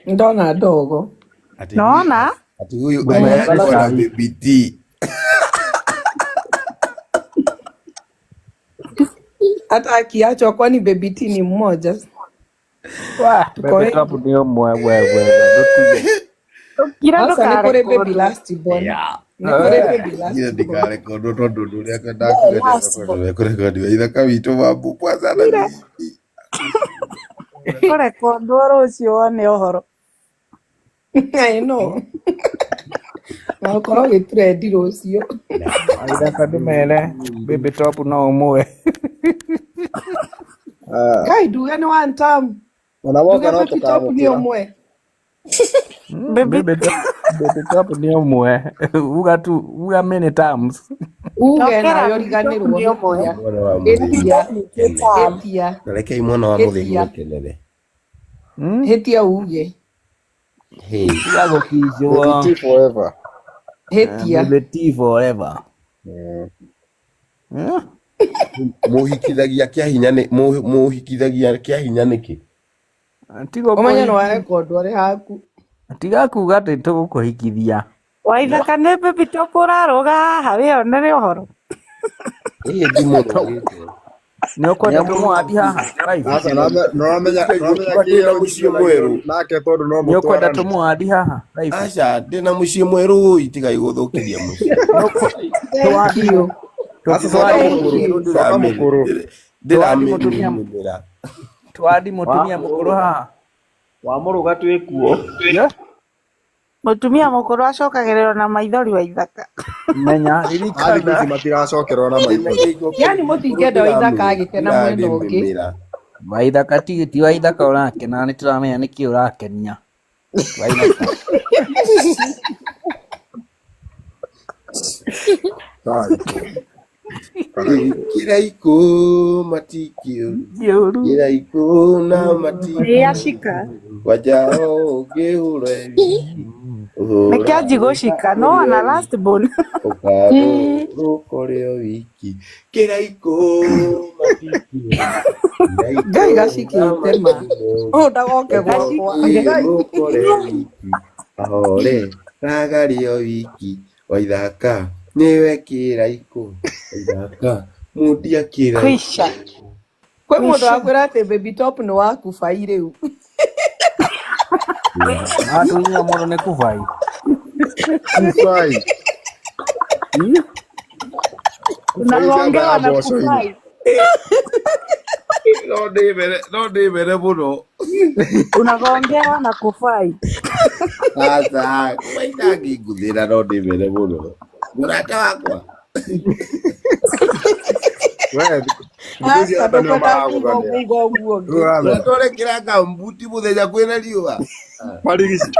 Ndona dogo. Naona? Ati huyu ameandikwa na Baby T. Hata akiachwa kwani Baby T ni mmoja. Baby top ndio mwe. Kira ndo Sasa kare niko Baby last born. Niko Baby last Yeye born. ndikare kondo tondu nduria kwenda kurekodi itha kawitu babu kwa sana. Kore kondoro ucio one ohoro. I know. Nakorwo gĩtrend rũciũ. Aida kadumele Baby top no mwe. Kai duga ni one time. Unawoka no Baby top ni tukamukira. omwe. Baby top ni mwe. Uga many times. Uge nayo riganĩrwo. Hĩtia. Nareke imwana wa muthenya kenene. Hĩtia uge. Hey. Yago kijwa. Baby T forever. Hĩtia. Baby T forever. Muhikithagia kia hinya niki. Tigo Omanya no record ore haku. tiga kuga ati tugukuhikithia. Waithaka nĩ baby top ũraroga haha wĩonere ũhoro. Ĩĩ ndimo Ni ukwenda tumwadi haha live. Asa noramenya ndina muciĩ mweru. nake tondu no Ni ukwenda mutwarani. tumwadi haha live. Aca ndina muciĩ mweru itiga iguthukiria muciĩ. Thank you. Soka mukuru. Ndiramira. Twadi mutumia mukuru haha. Wamuruga twikuo. Mũtumia mũkũrũ acokagĩrĩrwo na maithori Waithaka. Menya Hadi ririkana. bizi matiracokerwo na maitho. Yani mũtingĩenda Waithaka agĩkena mwena ũngĩ. Waithaka ti Waithaka urakena, ni turamenya niki urakenia. Waithaka. Kiraiko matikio. Yoru. Kiraiko na matikio. Ashika. Wajao geure. Nĩkĩanji gũcika no ana last born. Okado rukoreo wiki. Kiraiko matikio. Ngai gacikĩte ma. Ndagoke gwakwa. Rukoreo wiki. Ahore ragario wiki. Waithaka niwe kiraiko. Waithaka mudia kiraiko. Kwisha. Kwĩ mũndũ wakwĩra atĩ Baby top nĩ wakuba irĩu. Atu nya mono ne kuvai. Kufai. Unagongewa na kufai. No ndĩmere mũno. Unagongewa na kufai. Asa waita ngĩngũthĩra no ndĩmere mũno. Mũrata wakwa. Wewe. Ndizi hata ndio maagugania. Tũrekĩra kambuti mũthenya kwĩna riũa. Marigisi.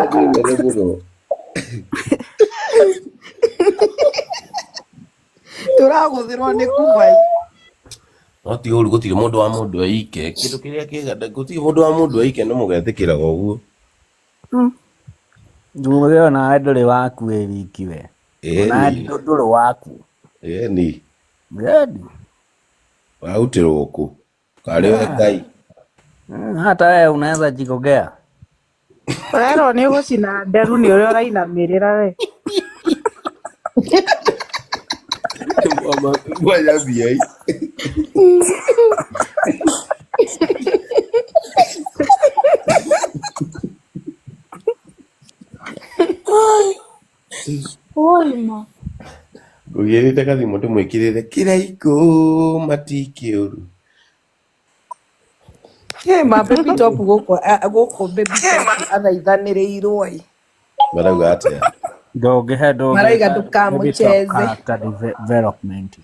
Ndĩmere mũno. Tũragũthĩrwo nĩ kubai. No ti ũru gũtirĩ mũndũ wa mũndũ eike. Kĩndũ kĩrĩa kĩganda gũtirĩ mũndũ wa mũndũ eike no mũgetĩkĩraga ũguo. Ndumugeo na ndũrĩ waku wĩ wiki we. Na ndũrĩ waku. Ni. Ready. Wautĩrwo kũ? Karĩ we Ngai. Hata wewe unaweza jikogea. Ũrerwo nĩ gũcina nderu nĩ ũrĩa ũrainamĩrĩra we. Ngoja bia. Oima. Ũgĩrĩte kathimo ndĩmwĩkĩrĩre kiraiko matikĩũru. Ma Baby top gũkũ Baby top athaithanĩrĩirwo ĩ. Marauga atĩa? Maraiga ndũkamũcheze. Development.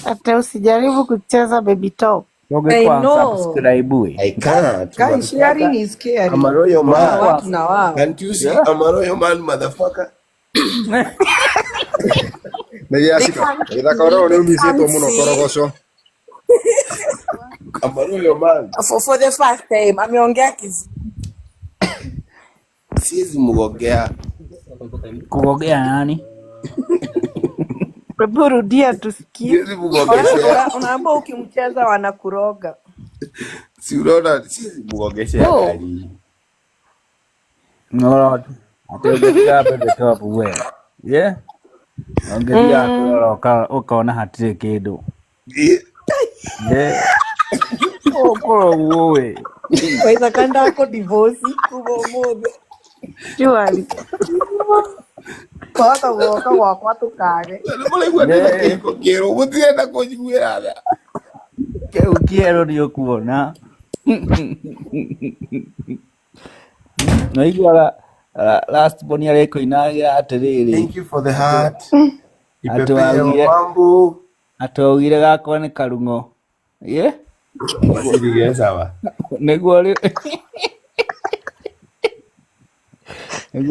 Hata usijaribu kucheza Baby top. I know. Subscribe. I can't. Guys, sharing is scary. I'm a royal man. Watu na wao. Can't you see? I'm a royal man, motherfucker. Nĩgĩacika. Gĩthaka ũrĩa nĩ umicĩtwo mũno korogoco. I'm a royal man. For the first time, ameongea kizi. Siwezi mgogea. Kugogea nani? Hebu rudia tusikie. Siwezi mgongeshea. Unaambia ukimcheza wanakuroga. Si unaona siwezi mgongeshea gari. No, ategetea bebe top wewe. Yeah. Ongeria kuroka ukaona hatire kindu. Yeah. Okoro wewe. Waitha kanda ko divorce kubo mothe. Juali. Kota woka wakwa tukage. Mbona igwa ko kero mutienda kujiguira tha. Kero ndio kuona. No igwa last boni areko inagira atiriri. Thank you for the heart. Atwaugire mambo. Atwaugire gakwa ni karungo. Yeah. Wasirige sawa. Niguo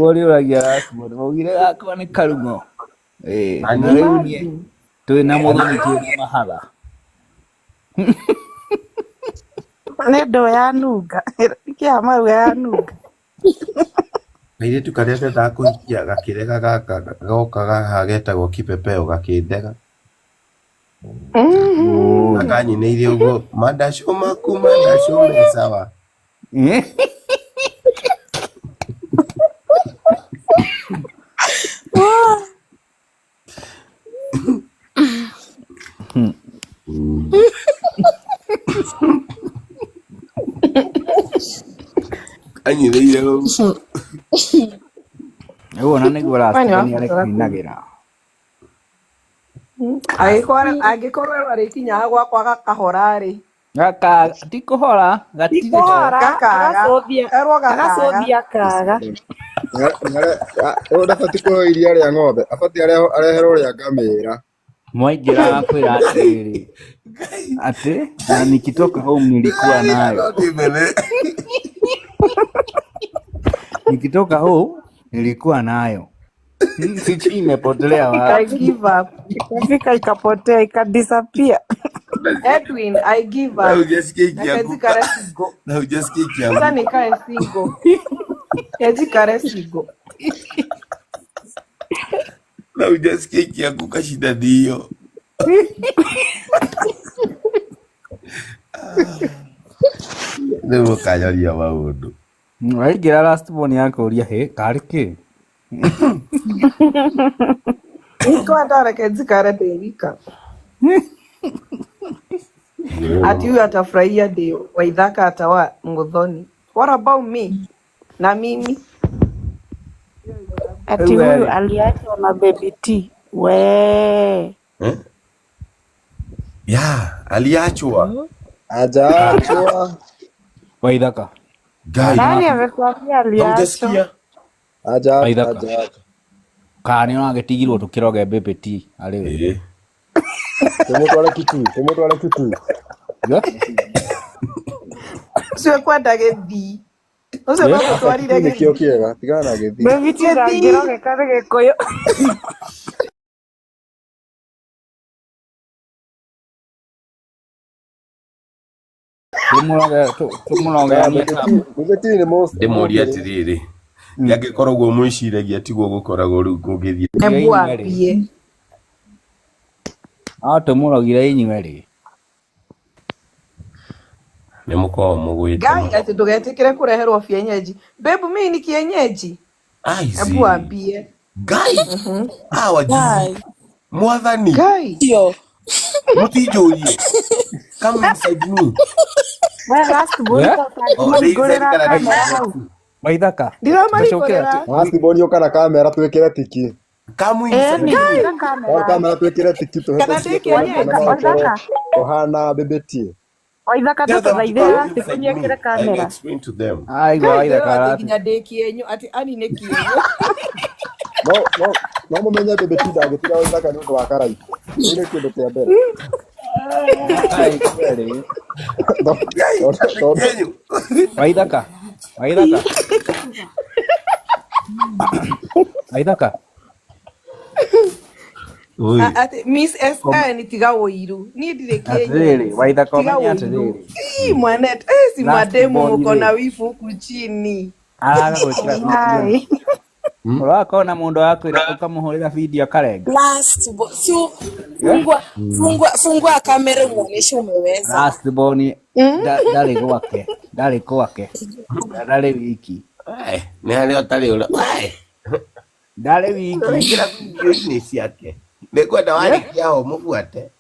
uragia last boni. Waugire gakwa ni karungo. Na riu nie twina muthoni twina mahatha. Nendo ya nunga. Kia mau ya nunga. Kaire tu karete ta kuikia gakirega gaka goka gagetagwo kipepeo gakindega. Akanyineirie uguo madasho maku madasho mesawa. Anyineirie uguo. Uguo na niguo rastani arekuinagira. Angikorwo arikinya gwakwa gakahora ri. Gaka tikuhora gatire Agacothia kaga. Ndabati kuhe iria rĩa ng'ombe, abati areherwo rĩa ngamĩra. Mwaingira kwira atiri ati na nikitoka home nilikuwa nayo. Nikitoka home nilikuwa nayo. Sisi imepotelea wapi? I give up. Ikafika ikapotea ikadisappear. Edwin, I give up. Na ujasikia Go. na ujasikia Sasa nikae single. Kare sigo. na ujasikia kuka shida ndio. Ndio kajaria maundu. Waigira last boni yako uria he kariki. Iko ndara kare derika. Ati huyu atafurahia ndio. Waithaka atawa Muthoni. What about me? Na mimi? Ati huyu aliachwa na baby T. We. Ya, aliachwa. Ajaachwa. Waithaka. Gai. Nani amekwambia aliachwa? Ujasikia? Ajaachwa. Kani ona getigirwo tukiroge baby T ari we. Tumutware kitu. Sio kwenda gethi. Ose baba twarire gethi. Nikio kiega, tigana na gethi. Baby T rangiroge kare gikuyu. Tumuroge Gũtheti nĩ most. Ndĩmũria atiriri. Yangĩkorwo guo mwĩciragia tiguo gũkoragwo rĩu ngũgĩthiĩ. Ebu ambie. Tumurogire inyuĩ rĩ. Nĩ mũkoragwo mũgwĩte. Gai ati ndugetikire kureherwo kienyeji. Babe mimi ni kienyeji. Ebu ambie. Gai. Waji. Mwathani. Gai. Yo. Mutijorie. Come inside me. We last boni Waithaka. Ndiramarigorera. Last boni ũkana kamera twĩkĩre tiki. Come inside me. Kamera twĩkĩre tiki Kana ndĩkienyeji. Ohana baby T. Waithaka tuthaithira tukinyekire kamera. Explain to them. Aigua Waithaka. Nginya ndĩkienyu ati ani nĩ kienyu. No mũmenye baby T ndagĩtiga Waithaka nĩ ũndũ wa karaihu. Nĩ kĩndũ kĩa mbere. Waithaka. Ati Miss SN tiga woiru. Ni ndire kienyu. Atiriri, Waithaka omenya atiriri. Mwanet, si mademu uko na wifu huku chini. Araga gwĩkĩra Hai. Urakona mundu wakwira ukamuhurira video akarenga. Last bo sio fungua kamera muoneshe umeweza. Last boni dale kwake. Dale wiki. Ni hali otari ula. Dale wiki. Kila business yake. Nikwenda warikiao mufuate.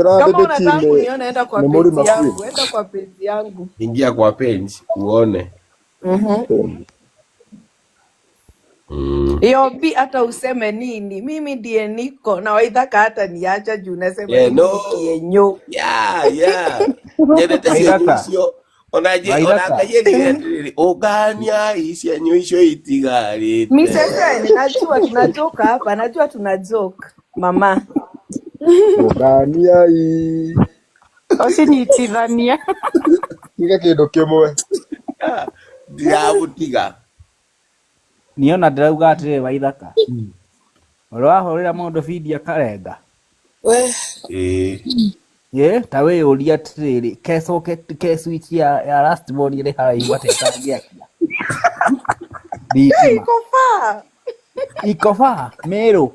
Kama unataka kuniona enda kwa page yangu, enda kwa page yangu. Ingia kwa page uone. Yo bi hata useme nini, mimi ndiye niko na Waithaka hata niacha juu nasema kienyo. Yeah. Nyedete sio onaje onakayeli ogania isienyo isho itigari. Mimi sasa najua tunajoka hapa, najua tunajoka. Mama. Ogania hii. Usinitithania. Tiga kindu kimwe. Ndiabutiga. Niona ndirauga atiri Waithaka. Urahurira mundu video akarenga. We. Ta we uria atiriri ke switch ya last ball iri haraihu atetangia. Iko faa Meru.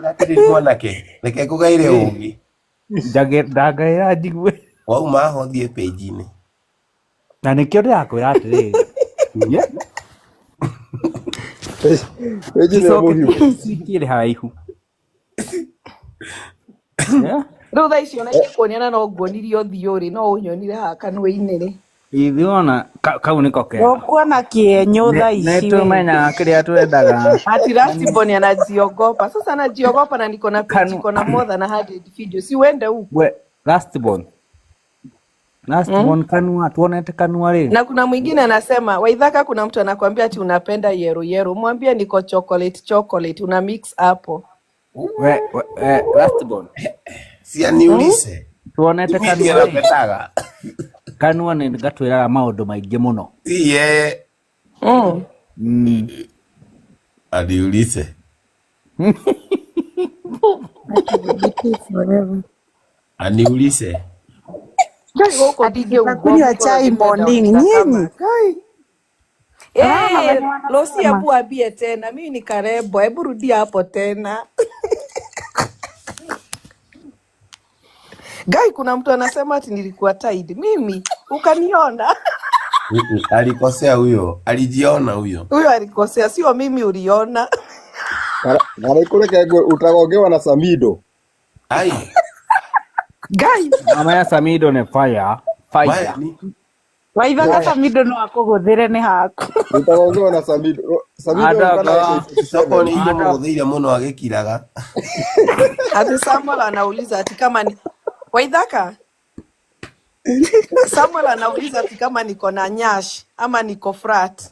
Atiri mwanake reke kugaire ungi. Ndagaira njigwe. Wauma hothie page ini. Na nikio ndirakwira atiriri. Page ni muhimu. Switch iri haraihu. Rĩu thaa icio nake kuoniana no nguonirie ũthiũ-rĩ no ũnyonire haha kanua-inĩ rĩ. Ithuona kau niko kega. Ukuona kienyo thaa ici. Nĩtũmenya kĩrĩa twendaga. Ati Rastiboni anajiogopa. Sasa anajiogopa na niko na page, niko na more than 100 video. Si uende huko. We Rastiboni kanua tuonete kanua leo. Na kuna mwingine anasema Waithaka, kuna mtu anakuambia ati unapenda yero. Mwambie niko chocolate una mix hapo. We Rastiboni. Si aniulize. Tuonete kanua napetaga. Kanua ni gatwiraga maundu maingi muno. Iye. Aniulize. Aniulize. Kunywa chai morning nyinyi. Losi hebu ambie tena. Mimi ni Karebo. Hebu rudia hapo tena. Guy, kuna mtu anasema ati nilikuwa tired. Mimi ukaniona. Alikosea huyo. Alijiona huyo. Huyo alikosea, sio mimi uliona. Naraikore utagongewa na Samido. Ai. Guy, mama ya Samido ne fire. Waithaka Samido no akuguthire ni haku. Utagongewa na Samido. Soko ni ile muguthiire muno agikiraga. ati Samuel anauliza ati kama ni Waithaka. Samuel anauliza ati kama niko na nyash ama niko frat.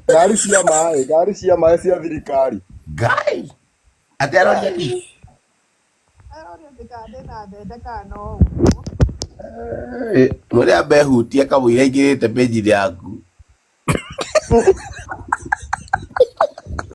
Gari cia mae cia thirikari. Guy. Ateroria ki. Muria behutia kamuira igirite page yaku.